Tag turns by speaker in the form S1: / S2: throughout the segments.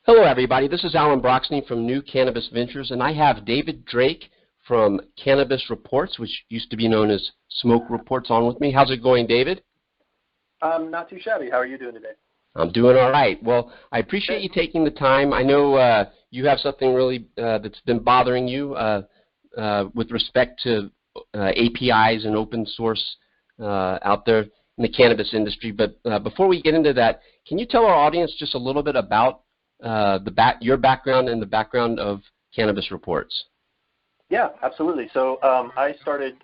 S1: Hello, everybody. This is Alan Brochstein from New Cannabis Ventures, and I have David Drake from Cannabis Reports, which used to be known as Smoke Reports, on with me. How's it going, David?
S2: Not too shabby. How are you doing today?
S1: I'm doing all right. Well, I appreciate you taking the time. I know you have something really that's been bothering you with respect to APIs and open source out there in the cannabis industry. But before we get into that, can you tell our audience just a little bit about your background and the background of Cannabis Reports?
S2: Yeah, absolutely. So I started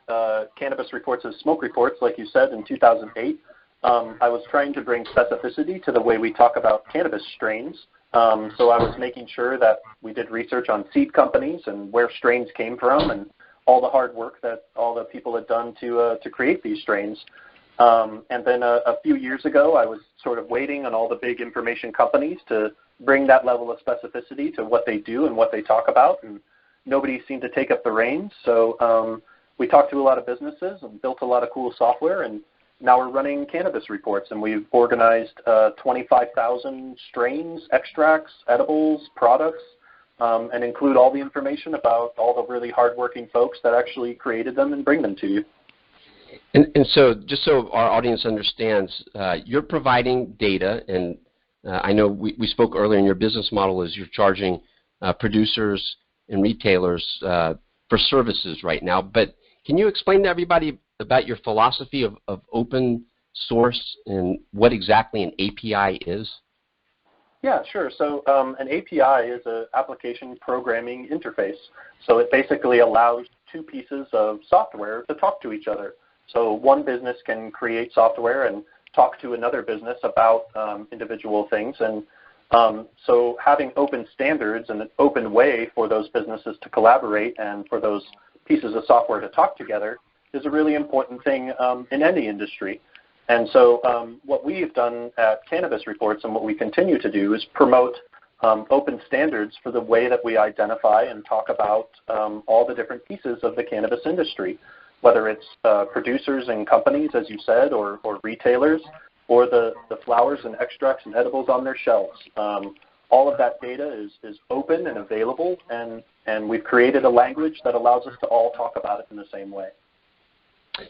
S2: Cannabis Reports as Smoke Reports, like you said, in 2008. I was trying to bring specificity to the way we talk about cannabis strains. So I was making sure that we did research on seed companies and where strains came from and all the hard work that all the people had done to create these strains. And then a few years ago, I was sort of waiting on all the big information companies to bring that level of specificity to what they do and what they talk about, and nobody seemed to take up the reins. So we talked to a lot of businesses and built a lot of cool software, and now we're running Cannabis Reports, and we've organized 25,000 strains, extracts, edibles, products, and include all the information about all the really hardworking folks that actually created them and bring them to you.
S1: And so just so our audience understands, you're providing data, and I know we spoke earlier, and your business model is you're charging producers and retailers for services right now. But can you explain to everybody about your philosophy of open source and what exactly an API is?
S2: Yeah, sure. So an API is an application programming interface. So it basically allows two pieces of software to talk to each other. So one business can create software and talk to another business about individual things. And so having open standards and an open way for those businesses to collaborate and for those pieces of software to talk together is a really important thing in any industry. And so what we've done at Cannabis Reports and what we continue to do is promote open standards for the way that we identify and talk about all the different pieces of the cannabis industry, whether it's producers and companies, as you said, or retailers, or the flowers and extracts and edibles on their shelves. All of that data is open and available, and we've created a language that allows us to all talk about it in the same way.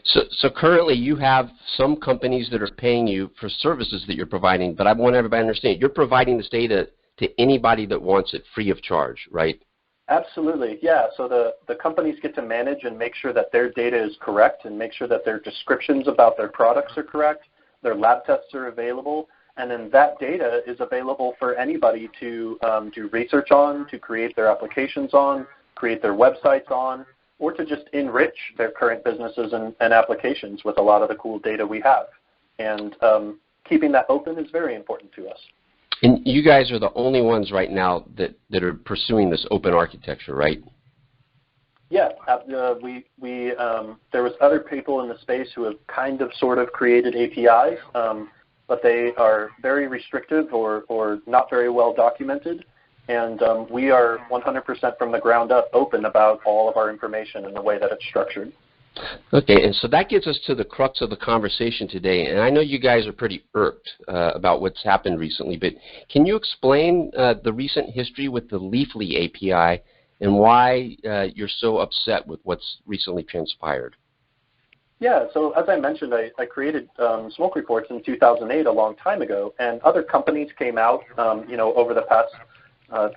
S1: So currently you have some companies that are paying you for services that you're providing, but I want everybody to understand, you're providing this data to anybody that wants it free of charge, right?
S2: Absolutely, yeah. So the companies get to manage and make sure that their data is correct and make sure that their descriptions about their products are correct, their lab tests are available, and then that data is available for anybody to do research on, to create their applications on, create their websites on, or to just enrich their current businesses and applications with a lot of the cool data we have. And keeping that open is very important to us.
S1: And you guys are the only ones right now that are pursuing this open architecture, right?
S2: Yeah, there was other people in the space who have kind of sort of created APIs, but they are very restrictive or not very well documented. And we are 100% from the ground up open about all of our information and the way that it's structured.
S1: Okay, and so that gets us to the crux of the conversation today. And I know you guys are pretty irked about what's happened recently, but can you explain the recent history with the Leafly API and why you're so upset with what's recently transpired?
S2: Yeah, so as I mentioned, I created Smoke Reports in 2008, a long time ago, and other companies came out, over the past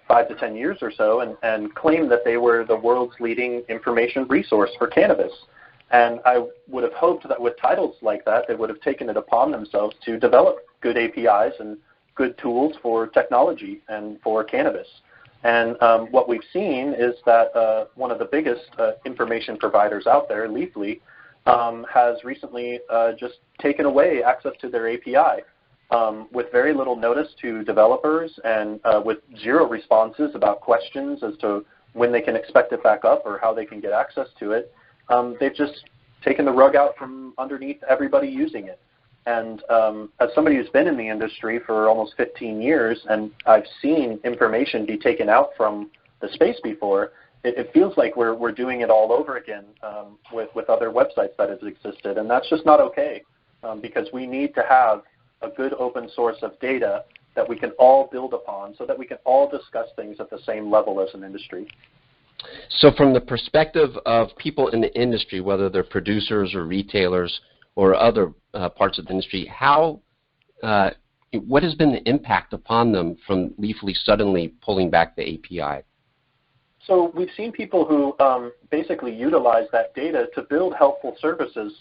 S2: 5 to 10 years or so and claimed that they were the world's leading information resource for cannabis. And I would have hoped that with titles like that, they would have taken it upon themselves to develop good APIs and good tools for technology and for cannabis. And what we've seen is that one of the biggest information providers out there, Leafly, has recently just taken away access to their API with very little notice to developers and with zero responses about questions as to when they can expect it back up or how they can get access to it. They've just taken the rug out from underneath everybody using it. And as somebody who's been in the industry for almost 15 years, and I've seen information be taken out from the space before, it feels like we're doing it all over again with other websites that have existed. And that's just not okay because we need to have a good open source of data that we can all build upon so that we can all discuss things at the same level as an industry.
S1: So from the perspective of people in the industry, whether they're producers or retailers or other parts of the industry, what has been the impact upon them from Leafly suddenly pulling back the API?
S2: So we've seen people who basically utilize that data to build helpful services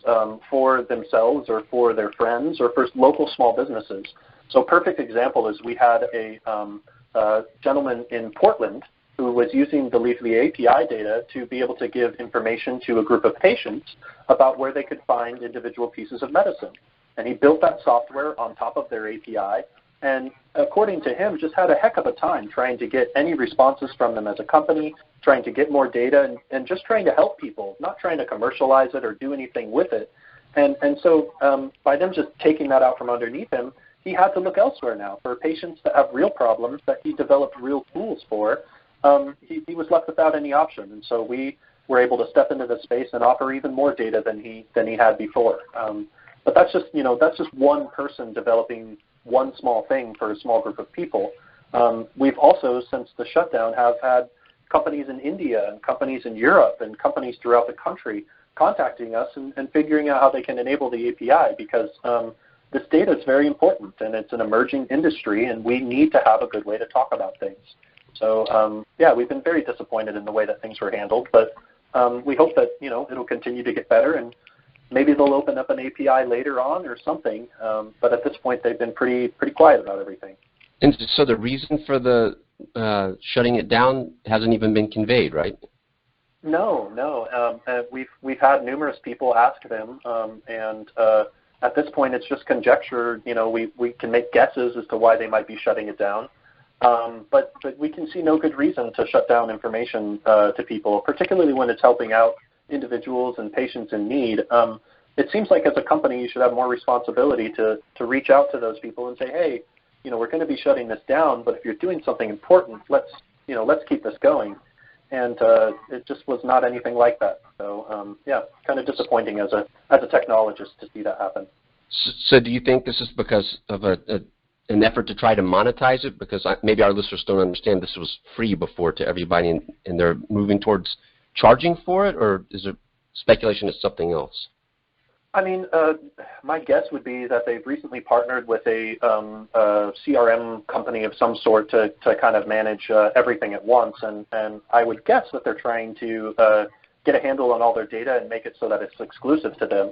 S2: for themselves or for their friends or for local small businesses. So a perfect example is we had a gentleman in Portland who was using the Leafly API data to be able to give information to a group of patients about where they could find individual pieces of medicine. And he built that software on top of their API, and according to him, just had a heck of a time trying to get any responses from them as a company, trying to get more data, and just trying to help people, not trying to commercialize it or do anything with it. And so by them just taking that out from underneath him, he had to look elsewhere now for patients that have real problems that he developed real tools for. He was left without any option, and so we were able to step into the space and offer even more data than he had before. But that's just one person developing one small thing for a small group of people. We've also, since the shutdown, have had companies in India and companies in Europe and companies throughout the country contacting us and figuring out how they can enable the API, because this data is very important and it's an emerging industry, and we need to have a good way to talk about things. So we've been very disappointed in the way that things were handled, but we hope that it'll continue to get better, and maybe they'll open up an API later on or something. But at this point, they've been pretty quiet about everything.
S1: And so the reason for the shutting it down hasn't even been conveyed, right?
S2: No. We've had numerous people ask them, and at this point, it's just conjecture. We can make guesses as to why they might be shutting it down. But we can see no good reason to shut down information to people, particularly when it's helping out individuals and patients in need. It seems like as a company you should have more responsibility to reach out to those people and say, hey, we're going to be shutting this down, but if you're doing something important, let's keep this going. And it just was not anything like that. So kind of disappointing as a technologist to see that happen.
S1: So do you think this is because of an effort to try to monetize it? Because maybe our listeners don't understand this was free before to everybody, and they're moving towards charging for it, or is there speculation it's something else?
S2: I mean, my guess would be that they've recently partnered with a CRM company of some sort to kind of manage everything at once, and I would guess that they're trying to get a handle on all their data and make it so that it's exclusive to them.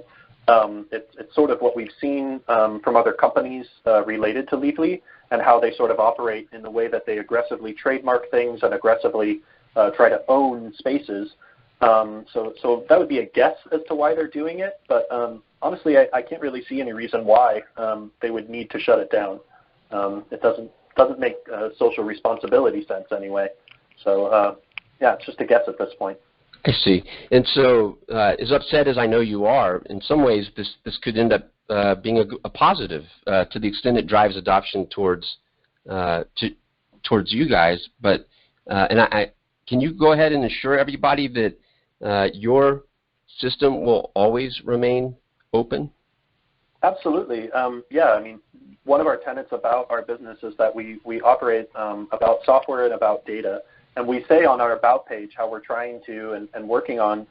S2: It's sort of what we've seen from other companies related to Leafly and how they sort of operate in the way that they aggressively trademark things and aggressively try to own spaces. So that would be a guess as to why they're doing it, but honestly, I can't really see any reason why they would need to shut it down. It doesn't make social responsibility sense anyway. So it's just a guess at this point.
S1: I see. And so, as upset as I know you are, in some ways this could end up being a positive to the extent it drives adoption towards you guys. But can you go ahead and assure everybody that your system will always remain open? Absolutely.
S2: I mean, one of our tenets about our business is that we operate about software and about data. And we say on our About page how we're trying to and working on,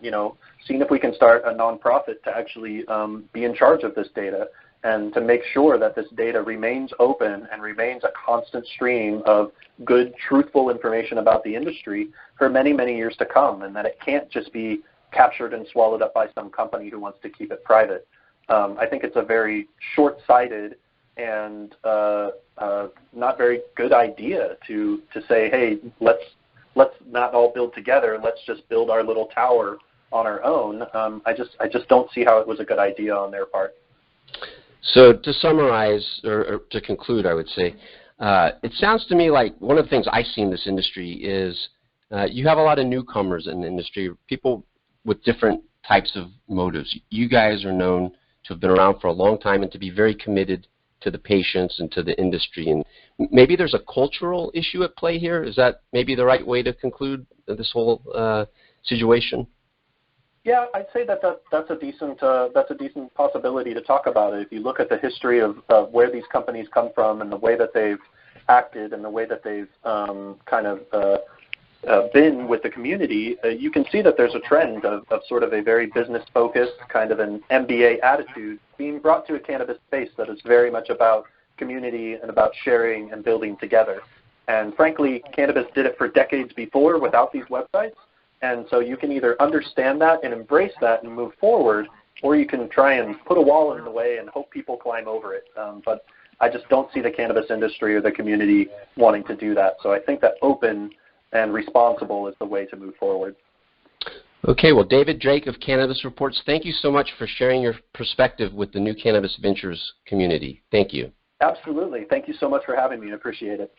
S2: seeing if we can start a nonprofit to actually be in charge of this data and to make sure that this data remains open and remains a constant stream of good, truthful information about the industry for many, many years to come, and that it can't just be captured and swallowed up by some company who wants to keep it private. I think it's a very short-sighted and not very good idea to say, hey, let's not all build together. Let's just build our little tower on our own. I just don't see how it was a good idea on their part.
S1: So to summarize, or to conclude, I would say, it sounds to me like one of the things I see in this industry is you have a lot of newcomers in the industry, people with different types of motives. You guys are known to have been around for a long time and to be very committed to the patients and to the industry. And maybe there's a cultural issue at play here. Is that maybe the right way to conclude this whole situation?
S2: Yeah, I'd say that's a decent possibility to talk about it. If you look at the history of where these companies come from and the way that they've acted and the way that they've been with the community, you can see that there's a trend of sort of a very business-focused, kind of an MBA attitude being brought to a cannabis space that is very much about community and about sharing and building together. And frankly, cannabis did it for decades before without these websites. And so you can either understand that and embrace that and move forward, or you can try and put a wall in the way and hope people climb over it. But I just don't see the cannabis industry or the community wanting to do that. So I think that open and responsible is the way to move forward.
S1: Okay, well, David Drake of Cannabis Reports, thank you so much for sharing your perspective with the new Cannabis Ventures community. Thank you.
S2: Absolutely. Thank you so much for having me. I appreciate it.